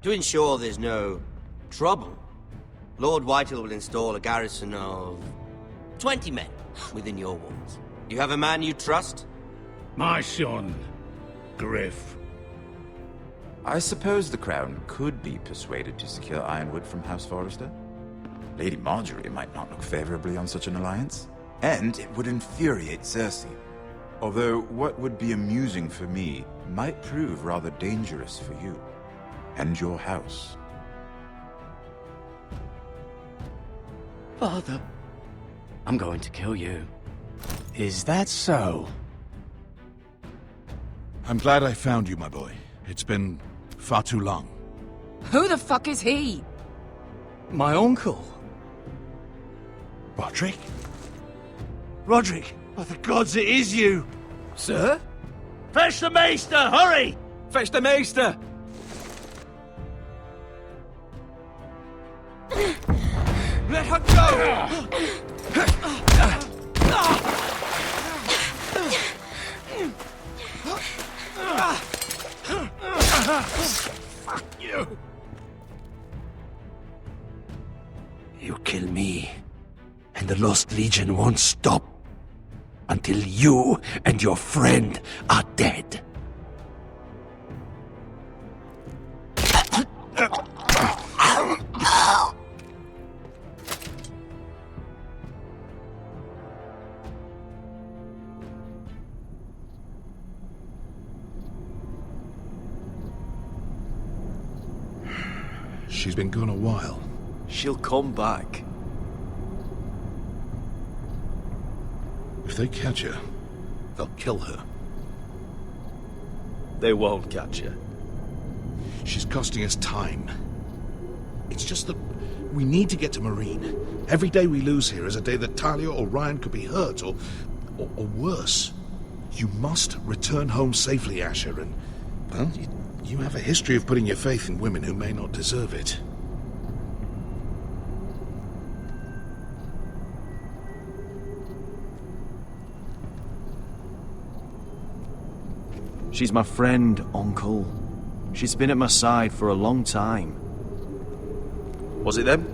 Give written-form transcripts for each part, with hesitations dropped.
To ensure there's no trouble, Lord Whitehill will install a garrison of 20 men within your walls. You have a man you trust? My son, Griff. I suppose the Crown could be persuaded to secure Ironwood from House Forrester. Lady Marjorie might not look favorably on such an alliance. And it would infuriate Cersei. Although what would be amusing for me might prove rather dangerous for you and your house. Father, I'm going to kill you. Is that so? I'm glad I found you, my boy. It's been far too long. Who the fuck is he? My uncle. Roderick? Roderick! By the gods, it is you! Sir? Fetch the maester, hurry! Fetch the maester! Let her go! Fuck you! You kill me, and the Lost Legion won't stop until you and your friend are dead. She's been gone a while. She'll come back. If they catch her, they'll kill her. They won't catch her. She's costing us time. It's just that we need to get to Marine. Every day we lose here is a day that Talia or Ryan could be hurt, or worse. You must return home safely, Asher, and, well, you have a history of putting your faith in women who may not deserve it. She's my friend, Uncle. She's been at my side for a long time. Was it them?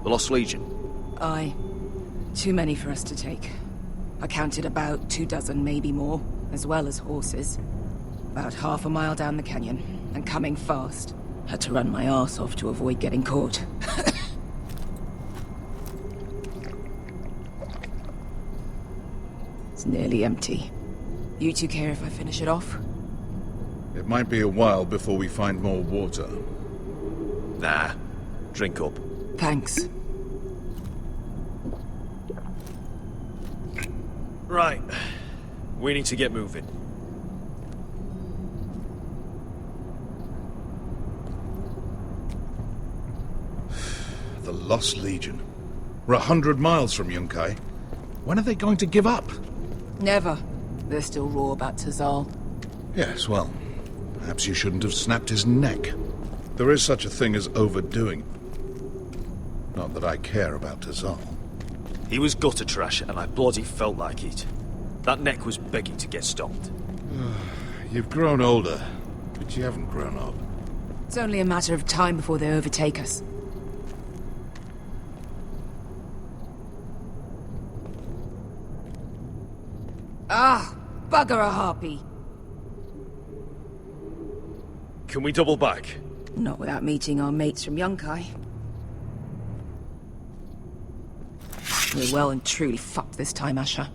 The Lost Legion? Aye. Too many for us to take. I counted about 24, maybe more, as well as horses. About half a mile down the canyon, and coming fast. Had to run my arse off to avoid getting caught. It's nearly empty. You two care if I finish it off? It might be a while before we find more water. Nah. Drink up. Thanks. Right. We need to get moving. The Lost Legion. We're 100 miles from Yunkai. When are they going to give up? Never. They're still raw about Tazal. Yes, well, perhaps you shouldn't have snapped his neck. There is such a thing as overdoing. Not that I care about Tazal. He was gutter trash, and I bloody felt like it. That neck was begging to get stomped. You've grown older, but you haven't grown up. It's only a matter of time before they overtake us. Ah! Bugger a harpy! Can we double back? Not without meeting our mates from Yunkai. We're well and truly fucked this time, Asher.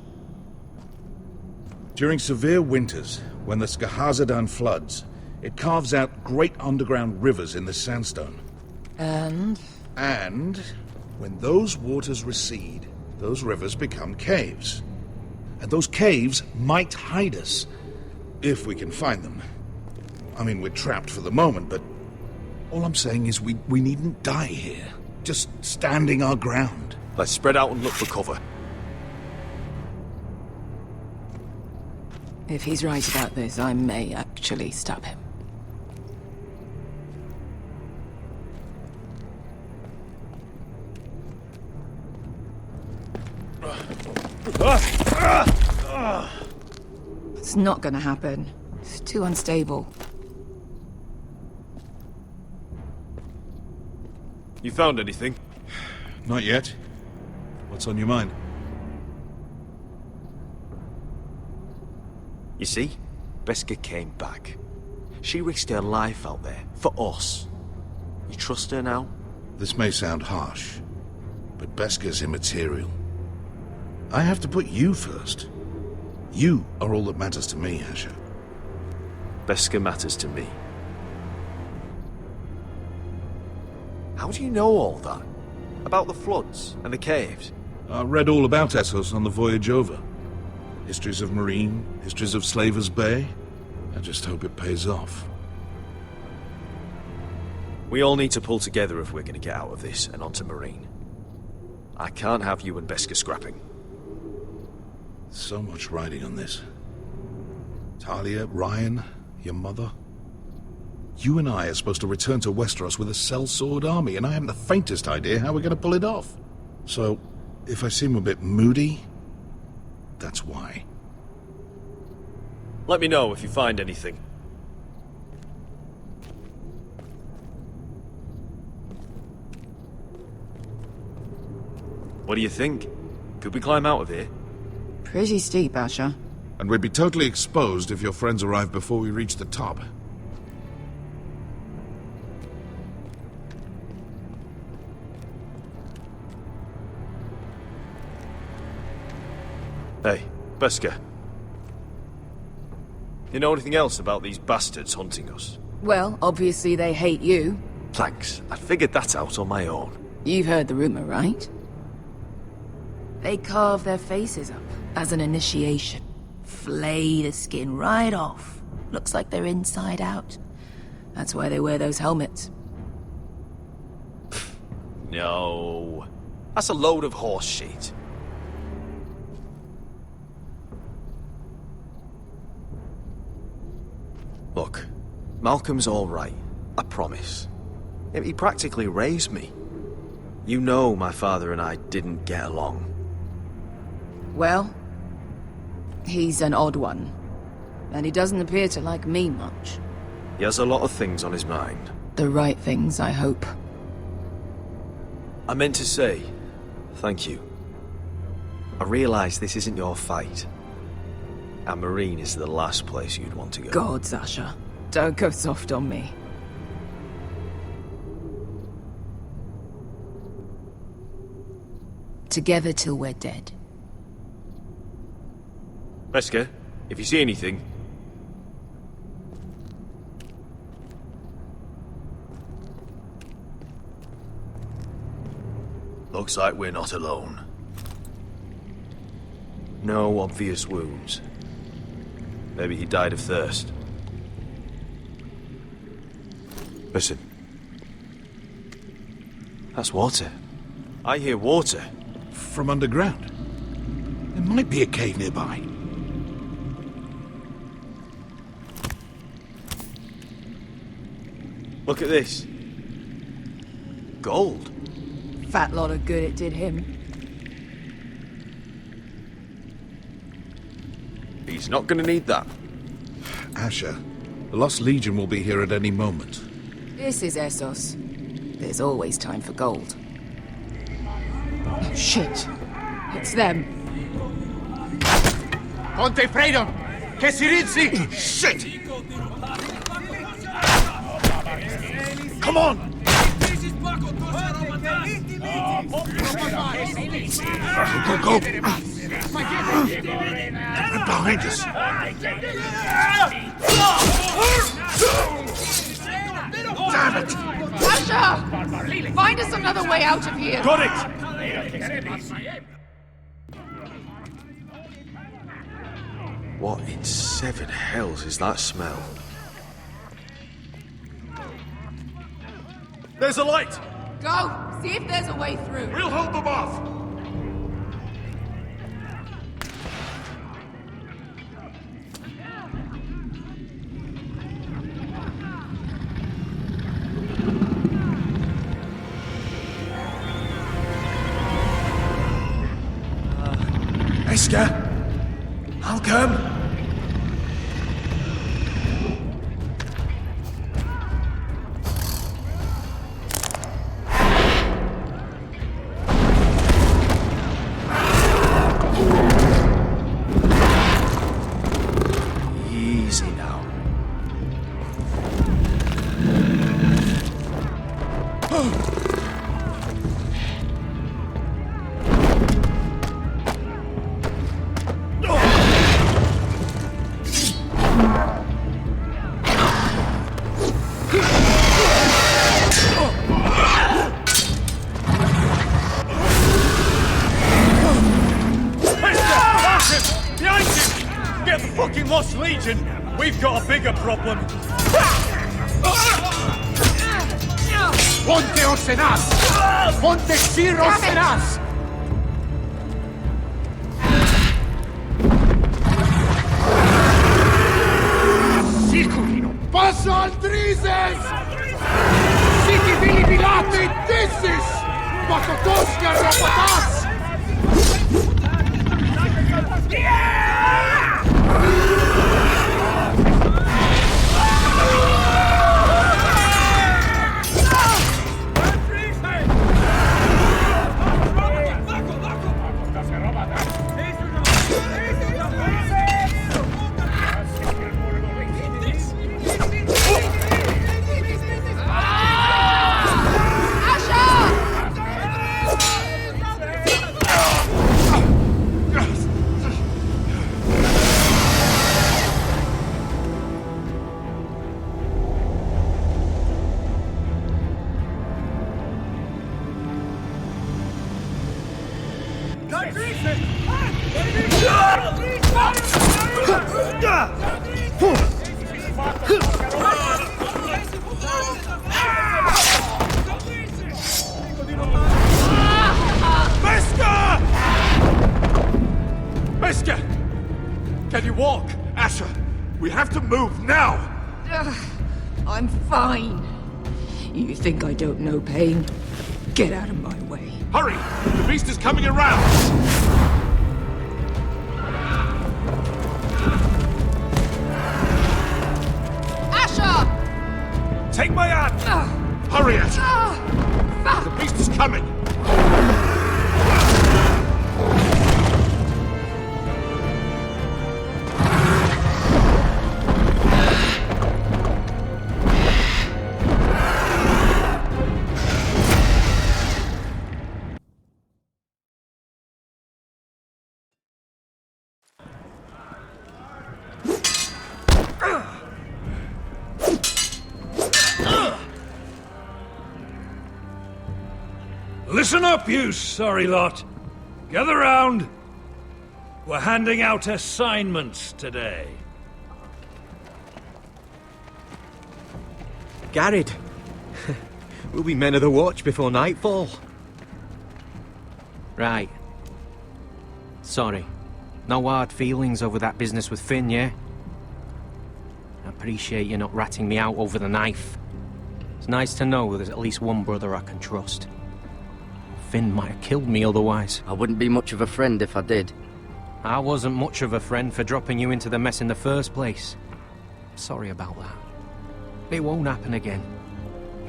During severe winters, when the Skahazadan floods, it carves out great underground rivers in the sandstone. And? And when those waters recede, those rivers become caves. And those caves might hide us, if we can find them. I mean, we're trapped for the moment, but all I'm saying is we needn't die here. Just standing our ground. Let's spread out and look for cover. If he's right about this, I may actually stab him. It's not gonna happen. It's too unstable. You found anything? Not yet. What's on your mind? You see, Beskha came back. She risked her life out there, for us. You trust her now? This may sound harsh, but Beskha's immaterial. I have to put you first. You are all that matters to me, Asher. Beskha matters to me. How do you know all that? About the floods and the caves? I read all about Essos on the voyage over. Histories of Marine, histories of Slaver's Bay. I just hope it pays off. We all need to pull together if we're going to get out of this and onto Marine. I can't have you and Beskha scrapping. So much riding on this. Talia, Ryan, your mother. You and I are supposed to return to Westeros with a sellsword army, and I haven't the faintest idea how we're going to pull it off. So, if I seem a bit moody, that's why. Let me know if you find anything. What do you think? Could we climb out of here? Pretty steep, Asher. And we'd be totally exposed if your friends arrive before we reach the top. Hey, Beskha. You know anything else about these bastards hunting us? Well, obviously they hate you. Thanks. I figured that out on my own. You've heard the rumor, right? They carve their faces up as an initiation. Flay the skin right off. Looks like they're inside out. That's why they wear those helmets. No. That's a load of horse shit. Look, Malcolm's all right. I promise. He practically raised me. You know my father and I didn't get along. Well, he's an odd one. And he doesn't appear to like me much. He has a lot of things on his mind. The right things, I hope. I meant to say, thank you. I realize this isn't your fight. And Marine is the last place you'd want to go. God, Asher. Don't go soft on me. Together till we're dead. Beskha, if you see anything... Looks like we're not alone. No obvious wounds. Maybe he died of thirst. Listen. That's water. I hear water. From underground. There might be a cave nearby. Look at this. Gold. Fat lot of good it did him. He's not gonna need that. Asher, the Lost Legion will be here at any moment. This is Essos. There's always time for gold. Oh, shit. It's them. Conte Freedom! Che si rizzi! Shit! Come on! Go, go! Right behind us! Damn it! Asher! Find us another way out of here! Got it! What in seven hells is that smell? There's a light! Go! See if there's a way through. We'll hold them off! Beskha! Malcolm! Legion, we've got a bigger problem. Ponte Osenas! Ponte Osenas! Circulino! Passo al Drises! Siti Vili Pilate Dissis! Pakotoska Rapatas! Can you walk? Asher, we have to move now! I'm fine. You think I don't know pain? Get out of my way. Hurry! The beast is coming around! Asher! Take my hand! Hurry, Asher! The beast is coming! Listen up, you sorry lot. Gather round. We're handing out assignments today. Garrett. We'll be men of the watch before nightfall. Right. Sorry. No hard feelings over that business with Finn, yeah? I appreciate you not ratting me out over the knife. It's nice to know there's at least one brother I can trust. Finn might have killed me otherwise. I wouldn't be much of a friend if I did. I wasn't much of a friend for dropping you into the mess in the first place. Sorry about that. It won't happen again.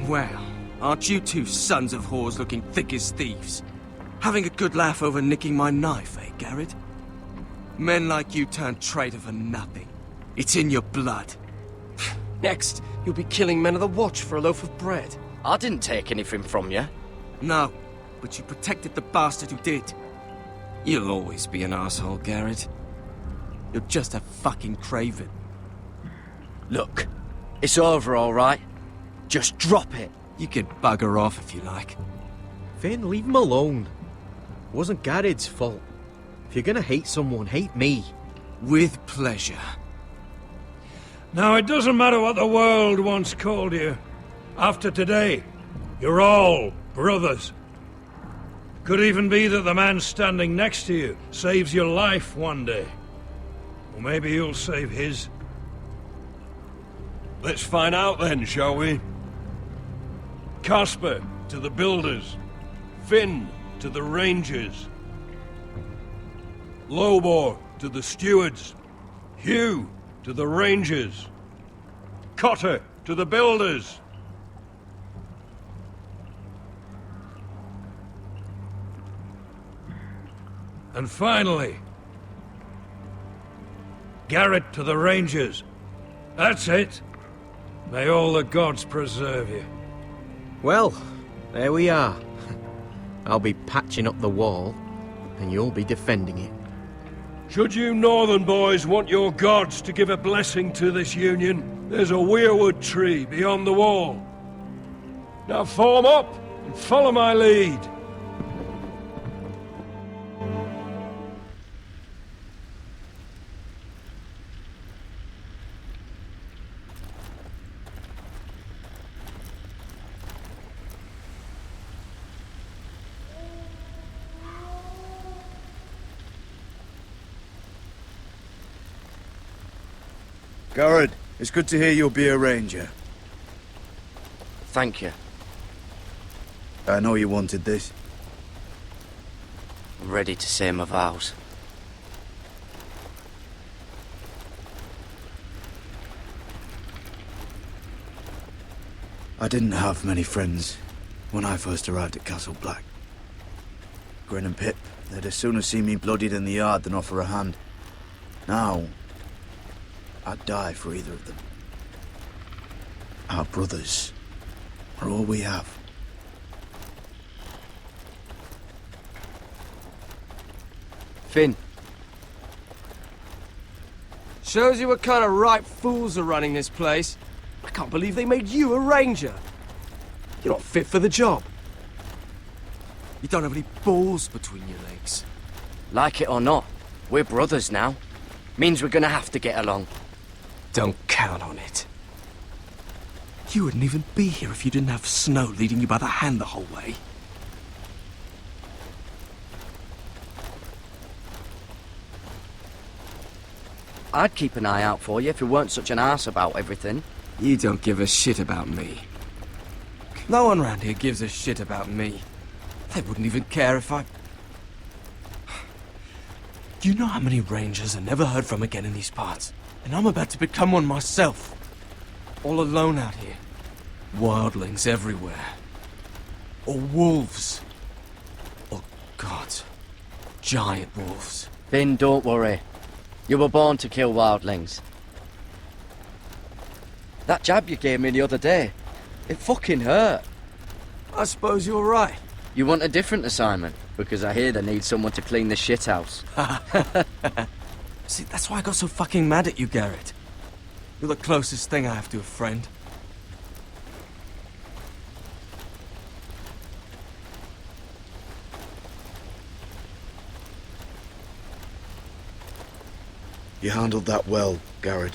Well, aren't you two sons of whores looking thick as thieves? Having a good laugh over nicking my knife, eh, Garrett? Men like you turn traitor for nothing. It's in your blood. Next, you'll be killing men of the watch for a loaf of bread. I didn't take anything from you. No, but you protected the bastard who did. You'll always be an asshole, Garrett. You're just a fucking craven. Look, it's over, all right? Just drop it. You can bugger off if you like. Finn, leave him alone. It wasn't Garrett's fault. If you're gonna hate someone, hate me. With pleasure. Now, it doesn't matter what the world once called you. After today, you're all brothers. Could even be that the man standing next to you saves your life one day. Or maybe you'll save his. Let's find out then, shall we? Casper to the builders. Finn to the rangers. Lobor to the stewards. Hugh to the rangers. Cotter to the builders. And finally, Garrett to the rangers. That's it. May all the gods preserve you. Well, there we are. I'll be patching up the wall, and you'll be defending it. Should you northern boys want your gods to give a blessing to this union, there's a weirwood tree beyond the wall. Now form up and follow my lead. Garrett, it's good to hear you'll be a ranger. Thank you. I know you wanted this. I'm ready to say my vows. I didn't have many friends when I first arrived at Castle Black. Grin and Pip, they'd as sooner see me bloodied in the yard than offer a hand. Now, I'd die for either of them. Our brothers are all we have. Finn, Shows you what kind of ripe fools are running this place. I can't believe they made you a ranger. You're not fit for the job. You don't have any balls between your legs. like it or not, we're brothers now. Means we're gonna have to get along. Don't count on it. You wouldn't even be here if you didn't have Snow leading you by the hand the whole way. I'd keep an eye out for you if you weren't such an arse about everything. You don't give a shit about me. No one around here gives a shit about me. They wouldn't even care if I... Do you know how many rangers are never heard from again in these parts? And I'm about to become one myself. All alone out here. Wildlings everywhere. Or wolves. Oh God. Giant wolves. Finn, don't worry. You were born to kill wildlings. That jab you gave me the other day, it fucking hurt. I suppose you're right. You want a different assignment? Because I hear they need someone to clean the shithouse. See, that's why I got so fucking mad at you, Garrett. You're the closest thing I have to a friend. You handled that well, Garrett.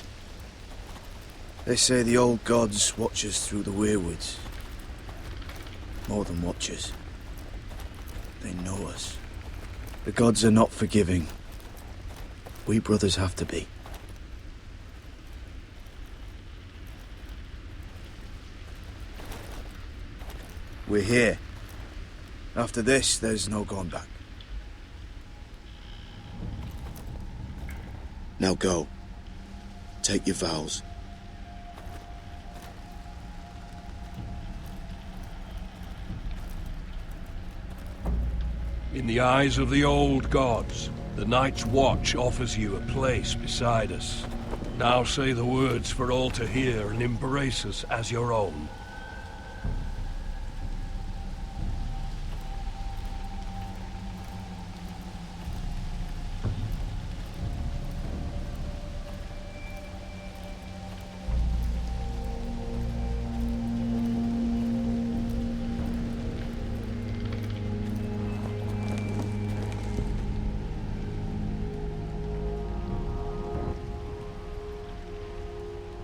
They say the old gods watch us through the weirwoods. More than watchers. They know us. The gods are not forgiving. We brothers have to be. We're here. After this, there's no going back. Now go. Take your vows. In the eyes of the old gods, the Night's Watch offers you a place beside us. Now say the words for all to hear and embrace us as your own.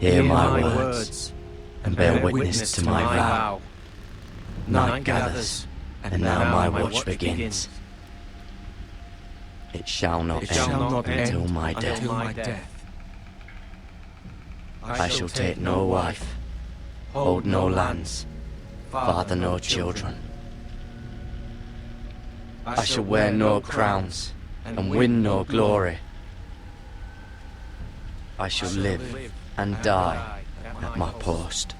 Hear my words, and bear witness to my vow. Night gathers, and now my watch begins. It shall not end until my death. I shall take no wife, hold no lands, father no children. I shall wear no crowns, and win no glory. I shall live and die at my post.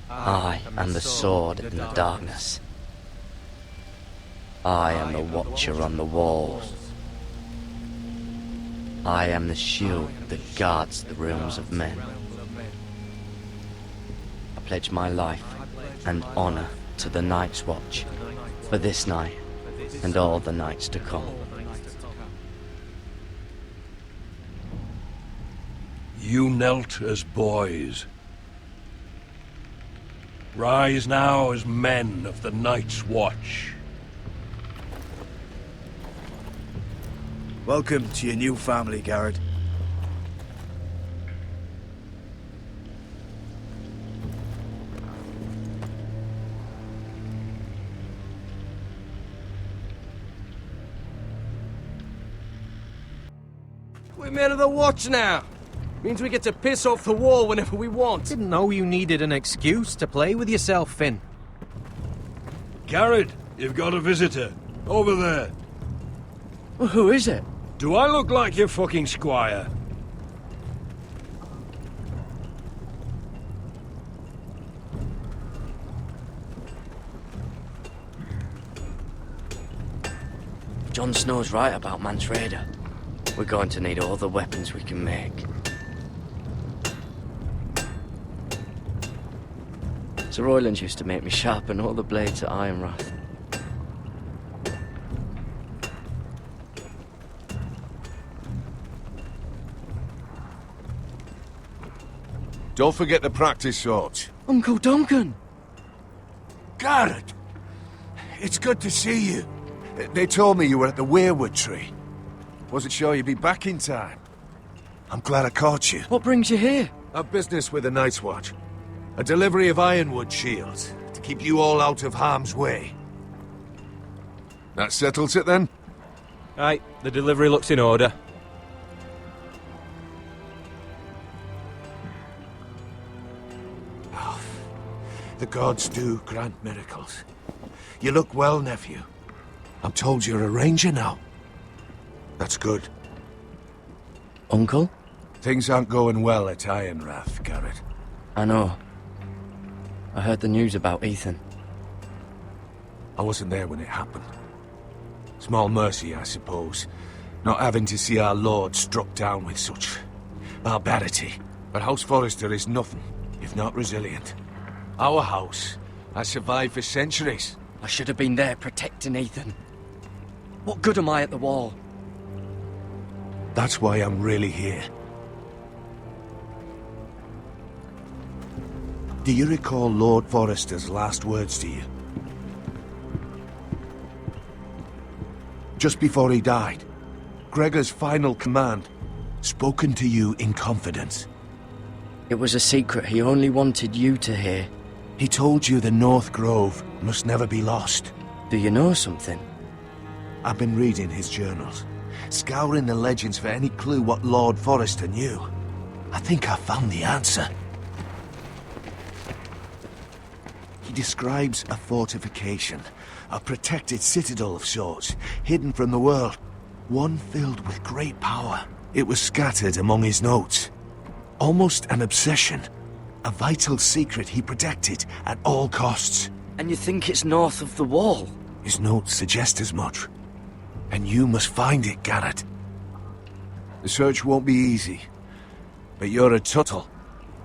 I am the sword in the darkness. I am the watcher on the walls. I am the shield that guards the realms of men. I pledge my life and honor to the Night's Watch for this night and all the nights to come. You knelt as boys. Rise now as men of the Night's Watch. Welcome to your new family, Garrett. We're men of the watch now. Means we get to piss off the wall whenever we want. Didn't know you needed an excuse to play with yourself, Finn. Garrett, you've got a visitor. Over there. Well, who is it? Do I look like your fucking squire? Jon Snow's right about Mance Rayder. We're going to need all the weapons we can make. Sir Royland used to make me sharpen all the blades at Ironrath. Don't forget the practice swords. Uncle Duncan! Garrett! It's good to see you. They told me you were at the weirwood tree. Wasn't sure you'd be back in time. I'm glad I caught you. What brings you here? A business with the Night's Watch. A delivery of ironwood shields to keep you all out of harm's way. That settles it then? Aye, the delivery looks in order. Oh, the gods do grant miracles. You look well, nephew. I'm told you're a ranger now. That's good. Uncle? Things aren't going well at Ironrath, Garrett. I know. I heard the news about Ethan. I wasn't there when it happened. Small mercy, I suppose, not having to see our lord struck down with such barbarity. But House Forrester is nothing, if not resilient. Our house has survived for centuries. I should have been there protecting Ethan. What good am I at the wall? That's why I'm really here. Do you recall Lord Forrester's last words to you? Just before he died, Gregor's final command, spoken to you in confidence. It was a secret he only wanted you to hear. He told you the North Grove must never be lost. Do you know something? I've been reading his journals, scouring the legends for any clue what Lord Forrester knew. I think I found the answer. He describes a fortification, a protected citadel of sorts, hidden from the world, one filled with great power. It was scattered among his notes. Almost an obsession, a vital secret he protected at all costs. And you think it's north of the wall? His notes suggest as much. And you must find it, Garrett. The search won't be easy, but you're a Tuttle.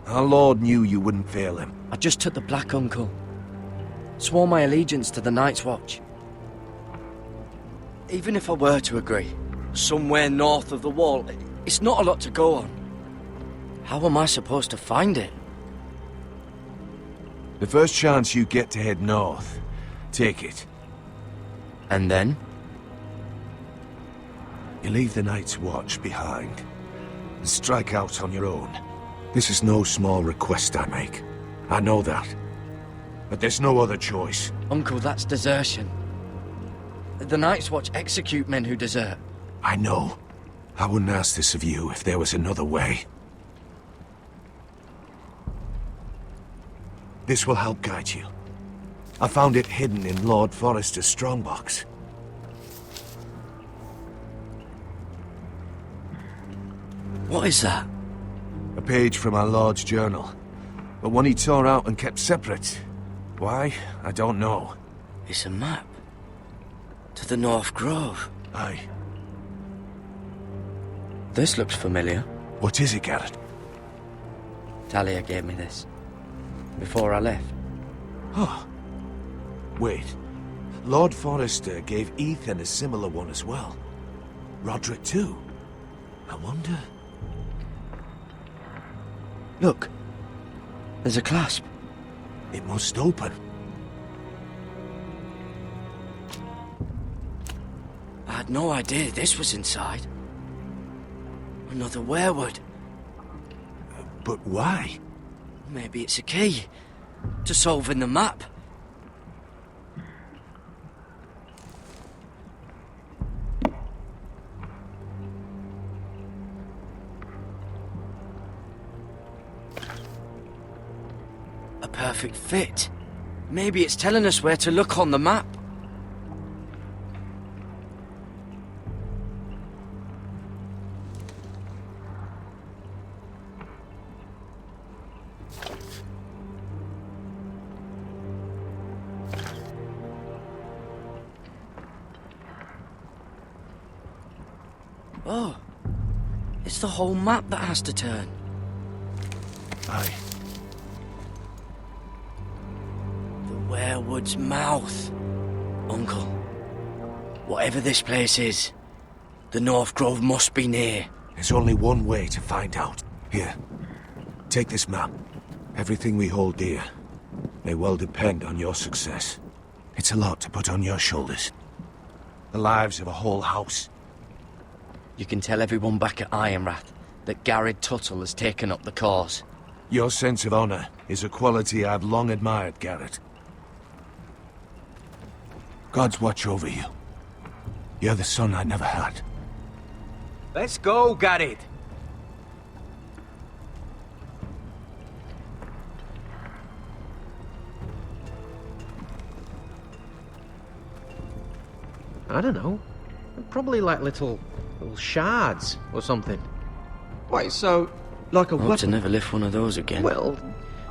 Our Lord knew you wouldn't fail him. I just took the Black Uncle. Swore my allegiance to the Night's Watch. Even if I were to agree, somewhere north of the wall, it's not a lot to go on. How am I supposed to find it? The first chance you get to head north, take it. And then? You leave the Night's Watch behind, and strike out on your own. This is no small request I make. I know that. But there's no other choice. Uncle, that's desertion. The Night's Watch execute men who desert. I know. I wouldn't ask this of you if there was another way. This will help guide you. I found it hidden in Lord Forrester's strongbox. What is that? A page from our Lord's journal. But one he tore out and kept separate. Why? I don't know. It's a map. To the North Grove. Aye. This looks familiar. What is it, Garrett? Talia gave me this. Before I left. Oh. Wait. Lord Forrester gave Ethan a similar one as well. Roderick too. I wonder... Look. There's a clasp. It must open. I had no idea this was inside. Another weirwood. But why? Maybe it's a key. To solving the map. perfect fit. Maybe it's telling us where to look on the map. Oh, it's the whole map that has to turn. Aye. The Werewood's mouth. Uncle, whatever this place is, the North Grove must be near. There's only one way to find out. Here, take this map. Everything we hold dear may well depend on your success. It's a lot to put on your shoulders. The lives of a whole house. You can tell everyone back at Ironrath that Garrett Tuttle has taken up the cause. Your sense of honor is a quality I've long admired, Garrett. God's watch over you. You're the son I never had. Let's go, Garrett. I don't know. Probably like little shards or something. Wait, so, like a Hope to never lift one of those again. Well,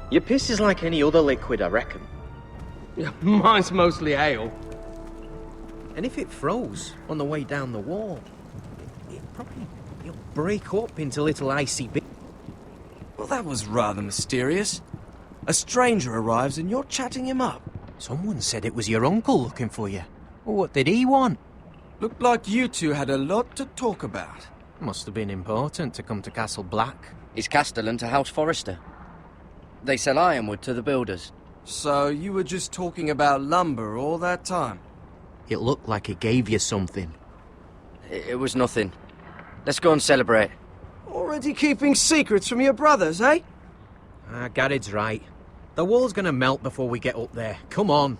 your piss is like any other liquid, I reckon. Yeah, mine's mostly ale. And if it froze on the way down the wall, it'd probably break up into little icy bits. Well, that was rather mysterious. A stranger arrives and you're chatting him up. Someone said it was your uncle looking for you. Well, what did he want? Looked like you two had a lot to talk about. Must have been important to come to Castle Black. It's Castellan to House Forrester. They sell ironwood to the builders. So you were just talking about lumber all that time? It looked like it gave you something. It was nothing. Let's go and celebrate. Already keeping secrets from your brothers, eh? Garrett's right. The wall's gonna melt before we get up there. Come on.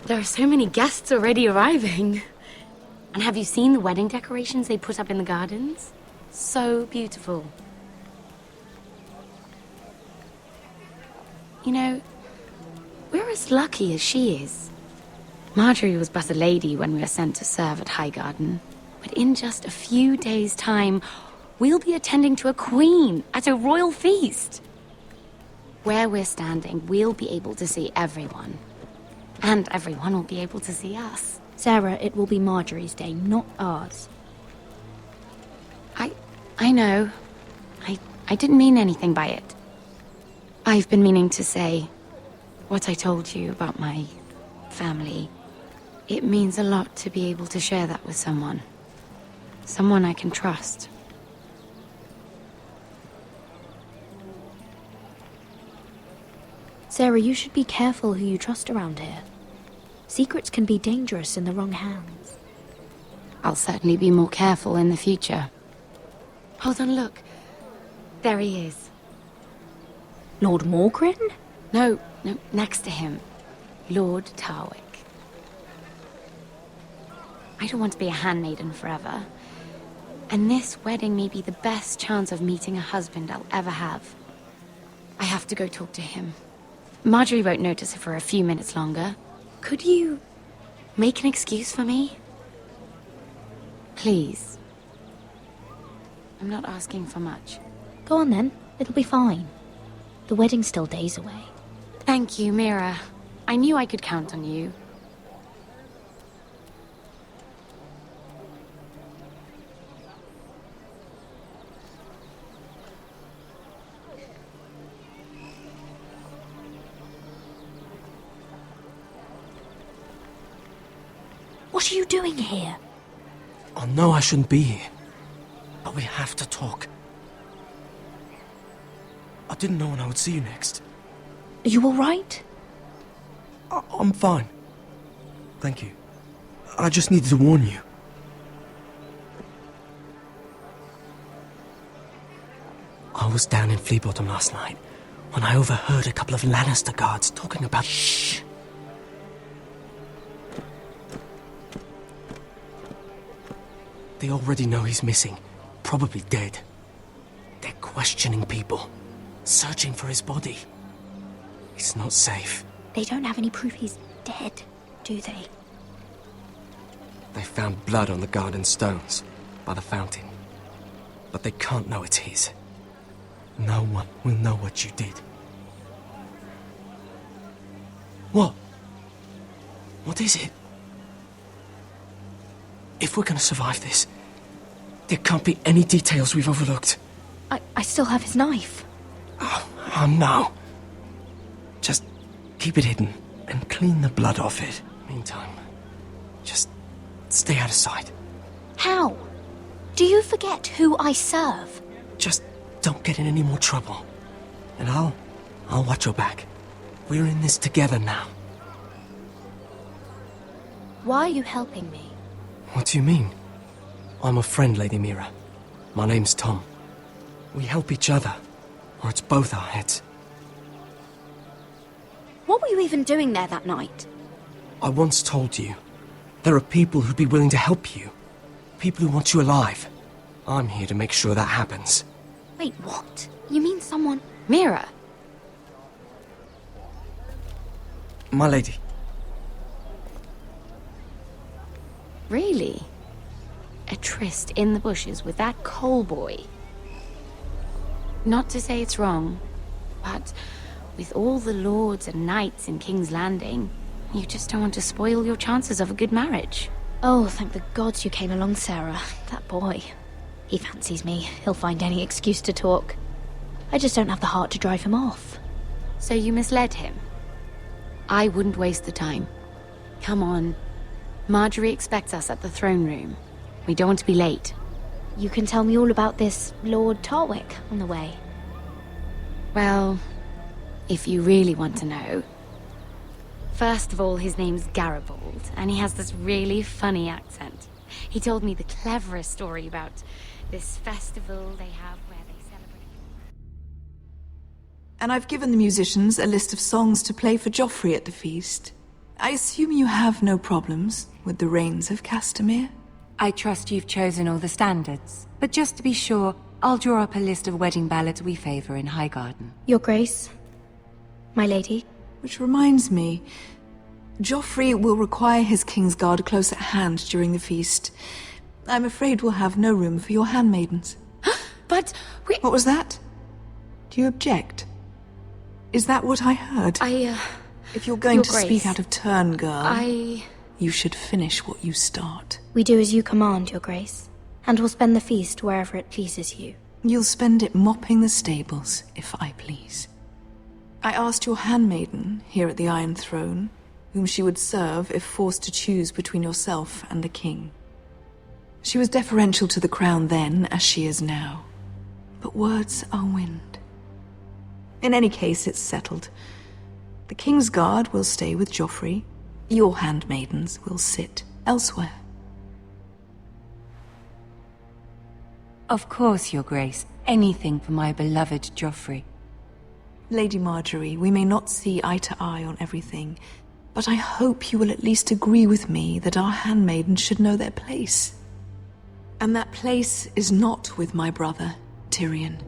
There are so many guests already arriving. And have you seen the wedding decorations they put up in the gardens? So beautiful. You know, we're as lucky as she is. Marjorie was but a lady when we were sent to serve at Highgarden. But in just a few days' time, we'll be attending to a queen at a royal feast. Where we're standing, we'll be able to see everyone. And everyone will be able to see us. Sarah, it will be Marjorie's day, not ours. I know. I didn't mean anything by it. I've been meaning to say what I told you about my family. It means a lot to be able to share that with someone. Someone I can trust. Sarah, you should be careful who you trust around here. Secrets can be dangerous in the wrong hands. I'll certainly be more careful in the future. Hold on, look. There he is. Lord Morgrin? No, next to him. Lord Tarwick. I don't want to be a handmaiden forever. And this wedding may be the best chance of meeting a husband I'll ever have. I have to go talk to him. Marjorie won't notice it for a few minutes longer. Could you make an excuse for me? Please. I'm not asking for much. Go on then. It'll be fine. The wedding's still days away. Thank you, Mira. I knew I could count on you. What are you doing here? Oh no, I shouldn't be here. But we have to talk. I didn't know when I would see you next. Are you all right? I'm fine. Thank you. I just needed to warn you. was down in Fleabottom last night when I overheard a couple of Lannister guards talking about... Shh! They already know he's missing, probably dead. They're questioning people, searching for his body. It's not safe. They don't have any proof he's dead, do they? They found blood on the garden stones by the fountain. But they can't know it's his. No one will know what you did. What? What is it? If we're gonna survive this, there can't be any details we've overlooked. I still have his knife. Oh no. Just keep it hidden and clean the blood off it. Meantime, just stay out of sight. How? Do you forget who I serve? Just don't get in any more trouble. And I'll watch your back. We're in this together now. Why are you helping me? What do you mean? I'm a friend, Lady Mira. My name's Tom. We help each other, or it's both our heads. What were you even doing there that night? I once told you, there are people who'd be willing to help you. People who want you alive. I'm here to make sure that happens. Wait, what? You mean someone... Mira! My lady. Really? A tryst in the bushes with that Cole boy? Not to say it's wrong, but with all the lords and knights in King's Landing, you just don't want to spoil your chances of a good marriage. Oh, thank the gods you came along, Sarah. That boy. He fancies me. He'll find any excuse to talk. I just don't have the heart to drive him off. So you misled him? I wouldn't waste the time. Come on. Marjorie expects us at the throne room. We don't want to be late. You can tell me all about this Lord Tarwick on the way. Well, if you really want to know. First of all, his name's Garibald, and he has this really funny accent. He told me the cleverest story about this festival they have where they celebrate... And I've given the musicians a list of songs to play for Joffrey at the feast. I assume you have no problems with the Rains of Castamere? I trust you've chosen all the standards, but just to be sure, I'll draw up a list of wedding ballads we favor in Highgarden. Your Grace, my lady. Which reminds me, Joffrey will require his Kingsguard close at hand during the feast. I'm afraid we'll have no room for your handmaidens. But we... What was that? Do you object? Is that what I heard? If you're going to speak out of turn, girl... You should finish what you start. We do as you command, Your Grace, and we'll spend the feast wherever it pleases you. You'll spend it mopping the stables, if I please. I asked your handmaiden here at the Iron Throne whom she would serve if forced to choose between yourself and the king. She was deferential to the crown then, as she is now. But words are wind. In any case, it's settled. The Kingsguard will stay with Joffrey. Your handmaidens will sit elsewhere. Of course, Your Grace. Anything for my beloved Joffrey. Lady Marjorie, we may not see eye to eye on everything, but I hope you will at least agree with me that our handmaidens should know their place. And that place is not with my brother, Tyrion.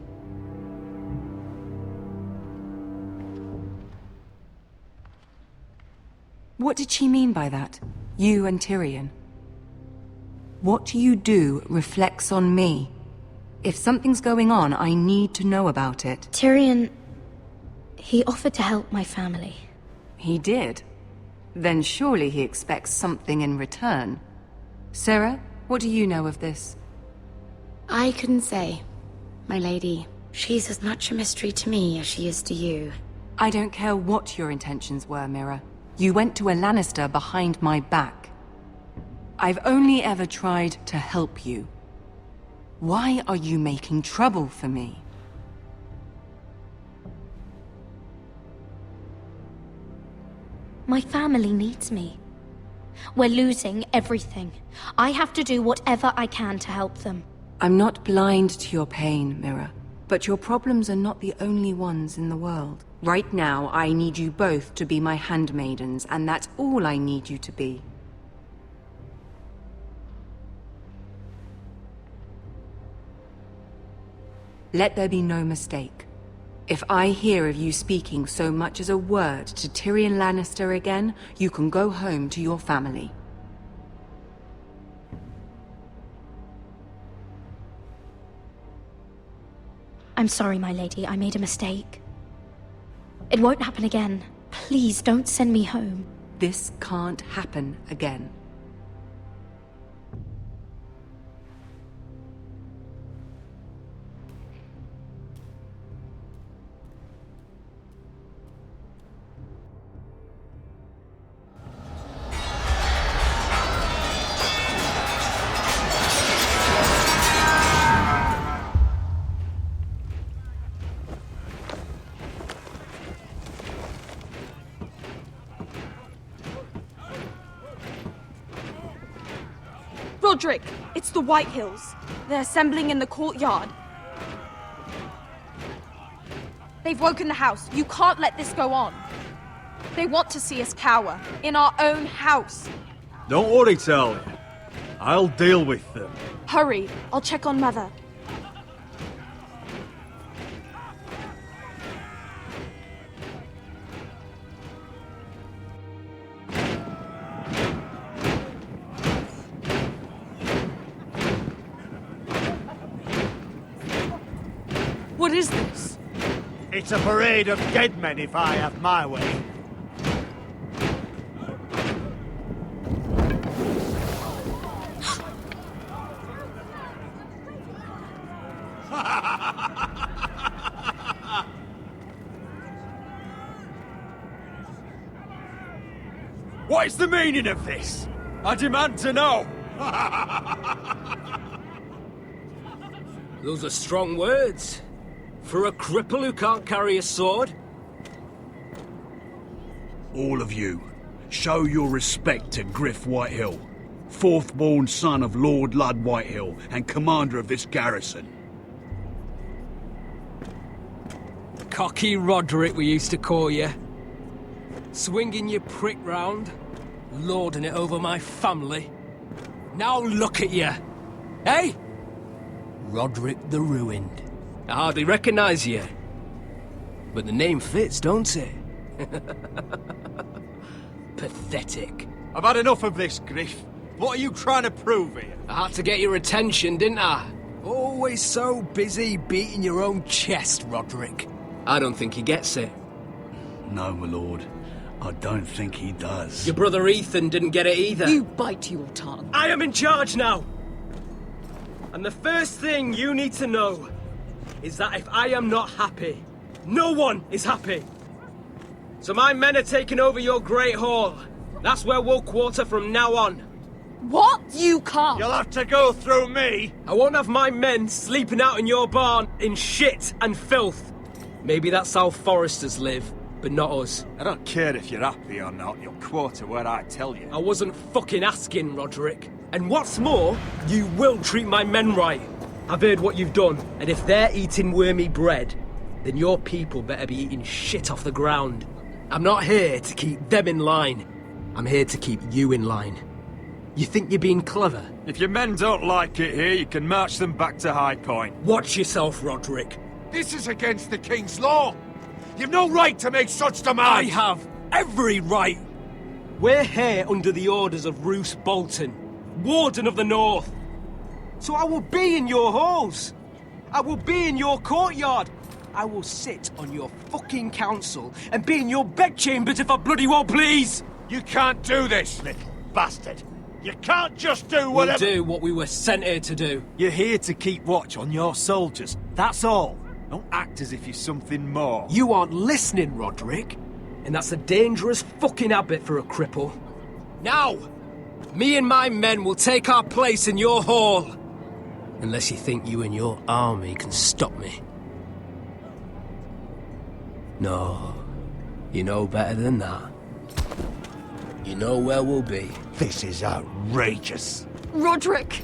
What did she mean by that? You and Tyrion? What you do reflects on me. If something's going on, I need to know about it. Tyrion... he offered to help my family. He did? Then surely he expects something in return. Sarah, what do you know of this? I couldn't say, my lady. She's as much a mystery to me as she is to you. I don't care what your intentions were, Mira. You went to a Lannister behind my back. I've only ever tried to help you. Why are you making trouble for me? My family needs me. We're losing everything. I have to do whatever I can to help them. I'm not blind to your pain, Mira. But your problems are not the only ones in the world. Right now, I need you both to be my handmaidens, and that's all I need you to be. Let there be no mistake. If I hear of you speaking so much as a word to Tyrion Lannister again, you can go home to your family. I'm sorry, my lady. I made a mistake. It won't happen again. Please don't send me home. This can't happen again. Roderick, it's the White Hills. They're assembling in the courtyard. They've woken the house. You can't let this go on. They want to see us cower. In our own house. Don't worry, Talia. I'll deal with them. Hurry. I'll check on Mother. What is this? It's a parade of dead men if I have my way. What is the meaning of this? I demand to know! Those are strong words. For a cripple who can't carry a sword? All of you, show your respect to Griff Whitehill, fourth-born son of Lord Ludd Whitehill and commander of this garrison. Cocky Roderick, we used to call you. Swinging your prick round, lording it over my family. Now look at you! Hey? Roderick the Ruined. I hardly recognise you. But the name fits, don't it? Pathetic. I've had enough of this, Griff. What are you trying to prove here? I had to get your attention, didn't I? Always so busy beating your own chest, Roderick. I don't think he gets it. No, my lord. I don't think he does. Your brother Ethan didn't get it either. You bite your tongue. I am in charge now! And the first thing you need to know is that if I am not happy, no one is happy. So my men are taking over your Great Hall. That's where we'll quarter from now on. What? You can't. You'll have to go through me. I won't have my men sleeping out in your barn in shit and filth. Maybe that's how Forresters live, but not us. I don't care if you're happy or not. You'll quarter where I tell you. I wasn't fucking asking, Roderick. And what's more, you will treat my men right. I've heard what you've done, and if they're eating wormy bread, then your people better be eating shit off the ground. I'm not here to keep them in line. I'm here to keep you in line. You think you're being clever? If your men don't like it here, you can march them back to High Point. Watch yourself, Roderick. This is against the King's law. You've no right to make such demands. I have every right. We're here under the orders of Roose Bolton, Warden of the North. So I will be in your halls. I will be in your courtyard. I will sit on your fucking council and be in your bedchambers if I bloody well please. You can't do this, little bastard. You can't just do whatever... We'll do what we were sent here to do. You're here to keep watch on your soldiers. That's all. Don't act as if you're something more. You aren't listening, Roderick. And that's a dangerous fucking habit for a cripple. Now, me and my men will take our place in your hall. Unless you think you and your army can stop me. No, you know better than that. You know where we'll be. This is outrageous. Roderick,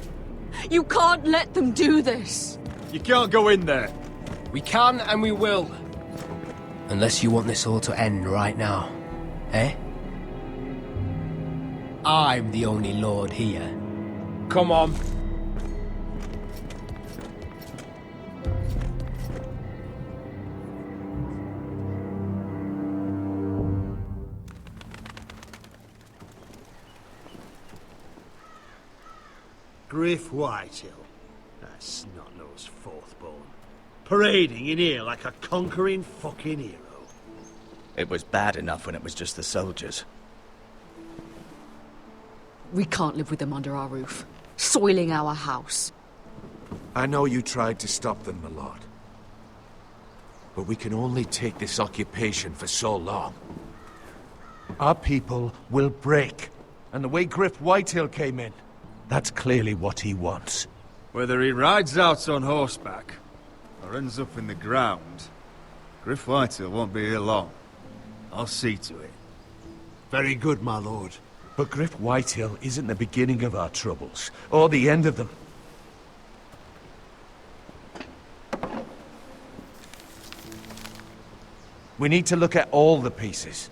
you can't let them do this. You can't go in there. We can and we will. Unless you want this all to end right now. Eh? I'm the only lord here. Come on. Griff Whitehill. That snot-nosed fourthborn. Parading in here like a conquering fucking hero. It was bad enough when it was just the soldiers. We can't live with them under our roof, soiling our house. I know you tried to stop them, my lord. But we can only take this occupation for so long. Our people will break. And the way Griff Whitehill came in, that's clearly what he wants. Whether he rides out on horseback, or ends up in the ground, Griff Whitehill won't be here long. I'll see to it. Very good, my lord. But Griff Whitehill isn't the beginning of our troubles, or the end of them. We need to look at all the pieces.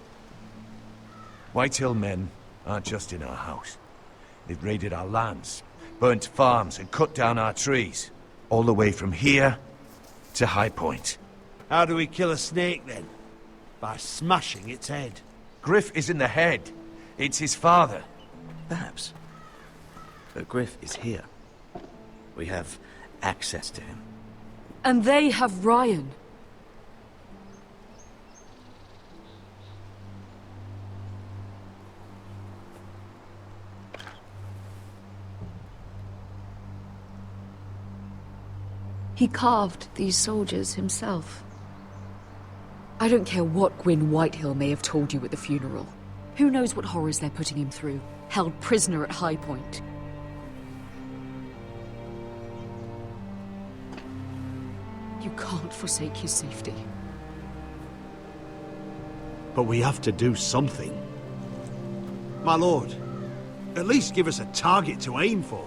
Whitehill men aren't just in our house. They've raided our lands, burnt farms, and cut down our trees. All the way from here to High Point. How do we kill a snake, then? By smashing its head. Griff isn't the head. It's his father. Perhaps. But Griff is here. We have access to him. And they have Ryan. He carved these soldiers himself. I don't care what Gwyn Whitehill may have told you at the funeral. Who knows what horrors they're putting him through, held prisoner at High Point. You can't forsake his safety. But we have to do something. My lord, at least give us a target to aim for.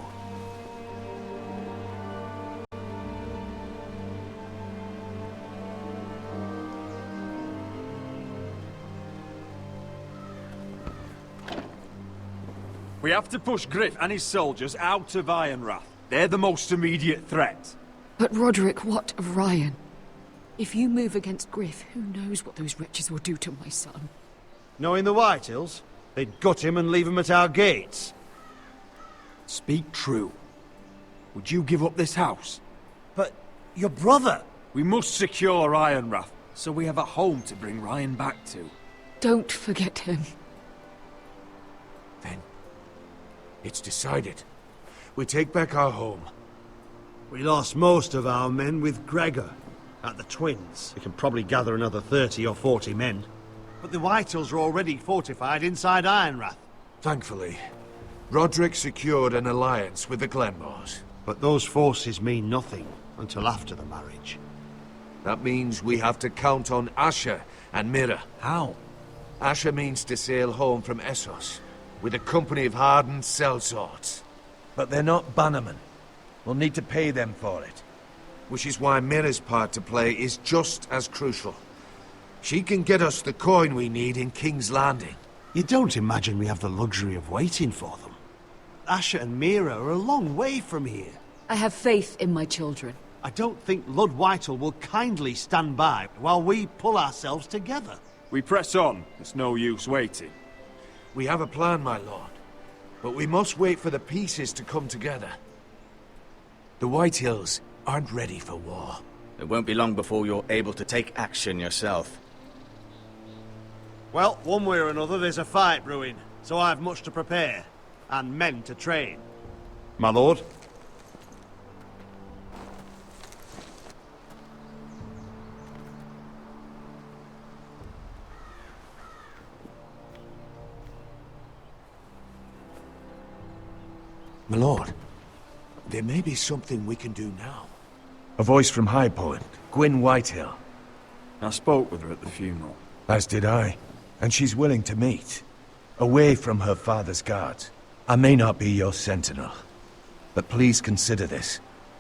We have to push Griff and his soldiers out of Ironrath. They're the most immediate threat. But Roderick, what of Ryan? If you move against Griff, who knows what those wretches will do to my son? Knowing the Whitehills, they'd gut him and leave him at our gates. Speak true. Would you give up this house? But your brother... We must secure Ironrath, so we have a home to bring Ryan back to. Don't forget him. Then, it's decided. We take back our home. We lost most of our men with Gregor at the Twins. We can probably gather another 30 or 40 men. But the Whitehills are already fortified inside Ironrath. Thankfully, Roderick secured an alliance with the Glenmores. But those forces mean nothing until after the marriage. That means we have to count on Asher and Mira. How? Asher means to sail home from Essos with a company of hardened sellswords. But they're not bannermen. We'll need to pay them for it. Which is why Mira's part to play is just as crucial. She can get us the coin we need in King's Landing. You don't imagine we have the luxury of waiting for them. Asher and Mira are a long way from here. I have faith in my children. I don't think Lud Whitehill will kindly stand by while we pull ourselves together. We press on. It's no use waiting. We have a plan, my lord. But we must wait for the pieces to come together. The Whitehills aren't ready for war. It won't be long before you're able to take action yourself. Well, one way or another, there's a fight brewing, so I've much to prepare, and men to train. My lord? My lord, there may be something we can do now. A voice from High Point, Gwyn Whitehill. I spoke with her at the funeral. As did I. And she's willing to meet. Away from her father's guards. I may not be your sentinel. But please consider this.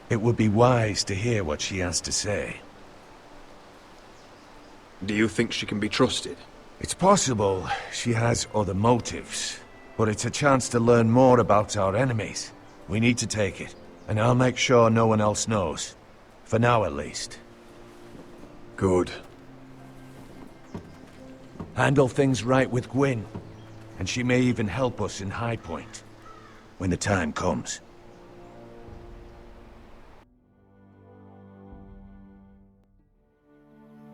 It would be wise to hear what she has to say. Do you think she can be trusted? It's possible she has other motives, but it's a chance to learn more about our enemies. We need to take it, and I'll make sure no one else knows. For now, at least. Good. Handle things right with Gwyn, and she may even help us in High Point, when the time comes.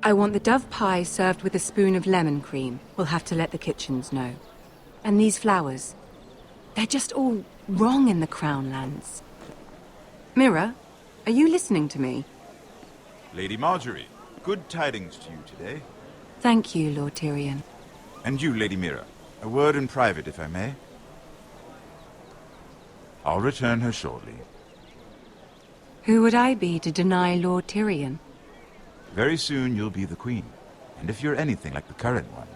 I want the dove pie served with a spoon of lemon cream. We'll have to let the kitchens know. And these flowers. They're just all wrong in the Crown Lands. Mira, are you listening to me? Lady Marjorie, good tidings to you today. Thank you, Lord Tyrion. And you, Lady Mira. A word in private, if I may. I'll return her shortly. Who would I be to deny Lord Tyrion? Very soon you'll be the queen. And if you're anything like the current one,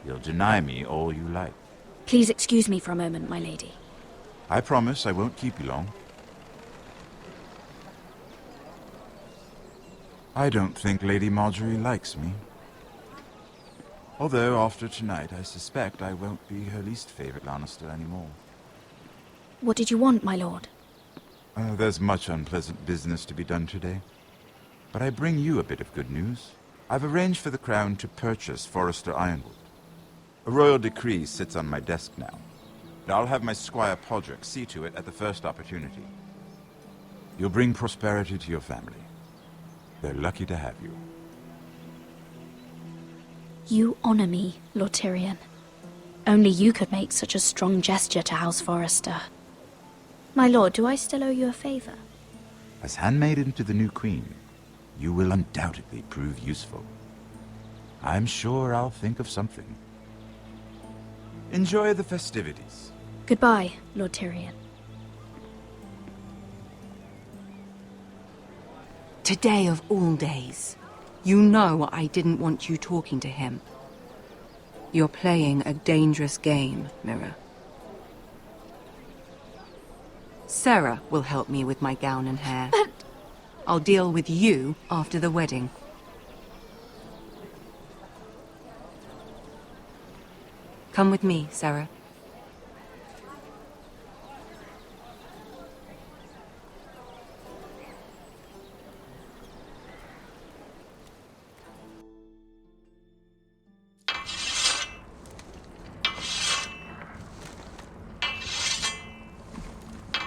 you'll deny me all you like. Please excuse me for a moment, my lady. I promise I won't keep you long. I don't think Lady Marjorie likes me. Although, after tonight, I suspect I won't be her least favorite Lannister anymore. What did you want, my lord? There's much unpleasant business to be done today. But I bring you a bit of good news. I've arranged for the Crown to purchase Forrester Ironwood. A royal decree sits on my desk now. And I'll have my squire Podrick see to it at the first opportunity. You'll bring prosperity to your family. They're lucky to have you. You honor me, Lord Tyrion. Only you could make such a strong gesture to House Forrester. My lord, do I still owe you a favor? As handmaiden to the new queen, you will undoubtedly prove useful. I'm sure I'll think of something. Enjoy the festivities. Goodbye, Lord Tyrion. Today of all days. You know I didn't want you talking to him. You're playing a dangerous game, Mira. Sarah will help me with my gown and hair. But... I'll deal with you after the wedding. Come with me, Sarah.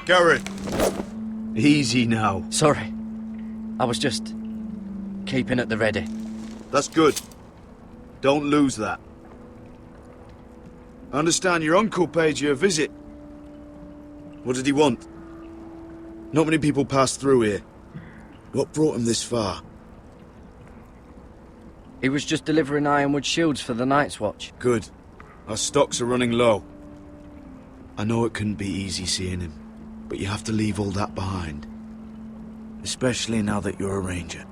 Garrett! Easy now. Sorry. I was just keeping at the ready. That's good. Don't lose that. I understand your uncle paid you a visit. What did he want? Not many people pass through here. What brought him this far? He was just delivering ironwood shields for the Night's Watch. Good. Our stocks are running low. I know it couldn't be easy seeing him, but you have to leave all that behind. Especially now that you're a ranger.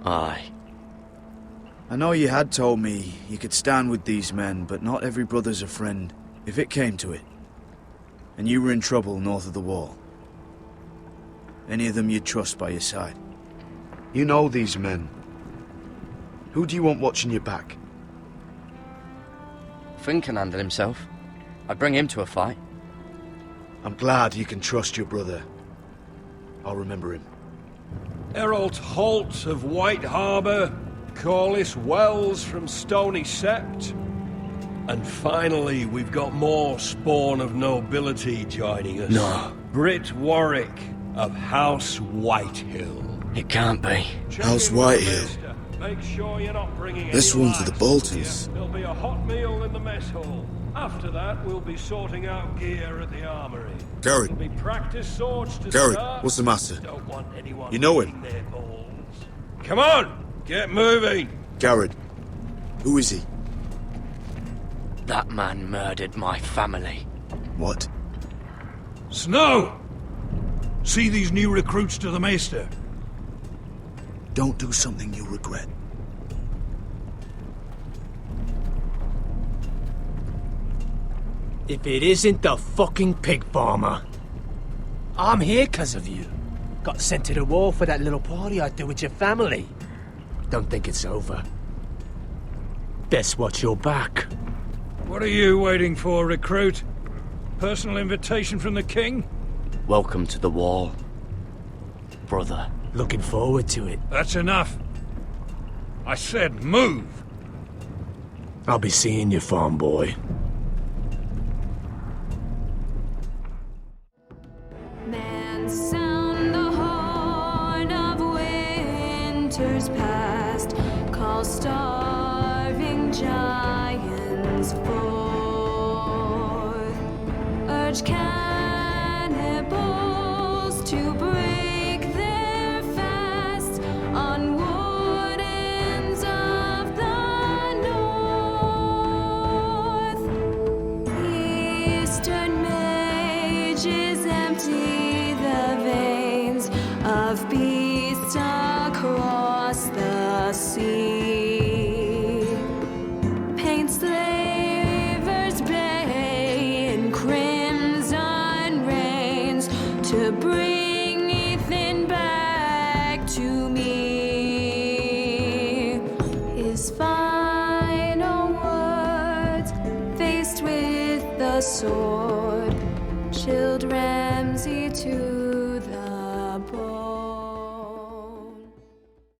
Aye. I know you had told me you could stand with these men, but not every brother's a friend, if it came to it. And you were in trouble north of the wall. Any of them you'd trust by your side. You know these men. Who do you want watching your back? Finn can handle himself. I'd bring him to a fight. I'm glad you can trust your brother. I'll remember him. Errol Holt of White Harbour, Corliss Wells from Stony Sept. And finally, we've got more spawn of nobility joining us. No. Britt Warwick of House Whitehill. It can't be. House Whitehill. Make sure you're not bringing This any one's for the live Boltons. here. There'll be a hot meal in the mess hall. After that, we'll be sorting out gear at the armory. Garrett. There'll be practice swords to Garrett, start. what's the matter? Don't want anyone You know him? eating their balls. Come on, get moving. Garrett. Who is he? That man murdered my family. What? Snow! See these new recruits to the Maester? Don't do something you'll regret. If it isn't the fucking pig farmer. I'm here 'cause of you. Got sent to the war for that little party I threw with your family. Don't think it's over. Best watch your back. What are you waiting for, recruit? Personal invitation from the king? Welcome to the wall, brother. Looking forward to it. That's enough. I said move! I'll be seeing you, farm boy. Man, sound the horn of winter's past, call starving giants forth, urge cannibals to break their fast on wardens of the north. Eastern mages empty the veins of beasts across the sea. Paint slavers bay in crimson rains to bring Ethan back to me. His final words faced with the sword, children